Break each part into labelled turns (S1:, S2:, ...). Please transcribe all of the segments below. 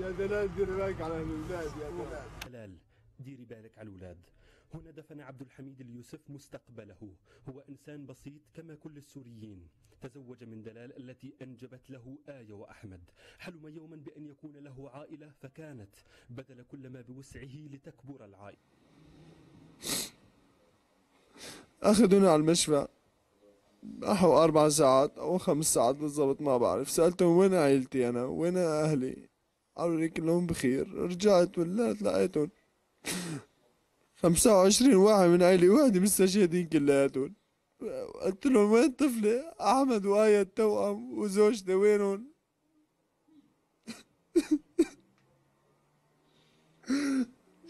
S1: يا دلال ديري بالك على الأولاد يا دلال.
S2: دلال ديري بالك على الأولاد. هنا دفن عبد الحميد اليوسف مستقبله. هو إنسان بسيط كما كل السوريين. تزوج من دلال التي أنجبت له آية وأحمد. حلم يوما بأن يكون له عائلة فكانت، بذل كل ما بوسعه لتكبر العائلة.
S3: أخذوني على المشفى نحو 4 ساعات أو 5 ساعات بالضبط ما بعرف. سألتهم وين عائلتي أنا وين أهلي، قالوا لي كلهم بخير. رجعت ولات لقيتهم 25 واحد من عائلة واحدة مستشهدين كلياتهم. قلت لهم وين طفلي أحمد وآية التوأم وزوجتي وينهم؟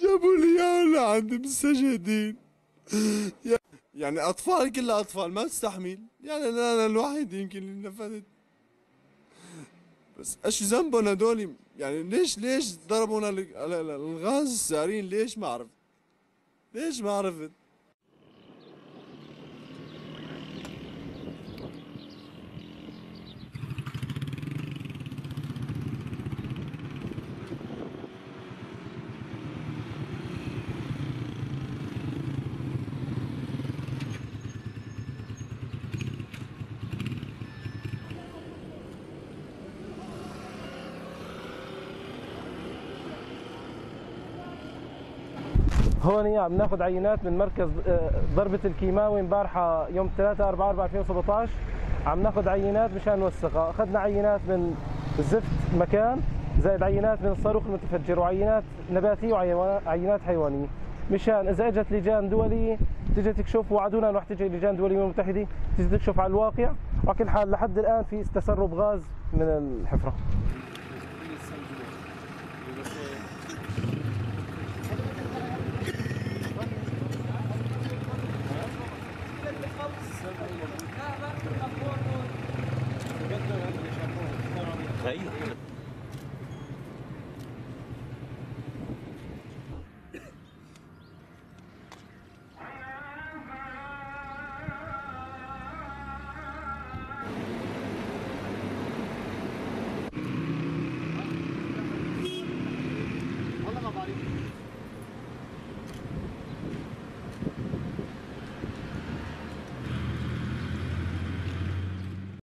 S3: جابوا لي إياهم لعند مستشهدين. يعني أطفال كلها أطفال ما تستحمل. يعني أنا الوحيد يمكن اللي نفذت. بس ايش ذنبهم هدول؟ يعني ليش ضربونا الغاز السارين؟ ليش ما عرفت. ليش ما عرفت.
S4: هون عم ناخذ عينات من مركز ضربة الكيماوي امبارحة يوم 3/4/2017. عم ناخذ عينات مشان نوثقها. اخذنا عينات من زفت مكان، زائد عينات من الصاروخ المتفجر، وعينات نباتية وعينات حيوانية، مشان اذا اجت لجان دولية تجي تكشف. وعدونا انه رح تجي لجان دولية متحدة تجي تكشف على الواقع. وعلى كل حال لحد الان في تسرب غاز من الحفرة.
S2: غير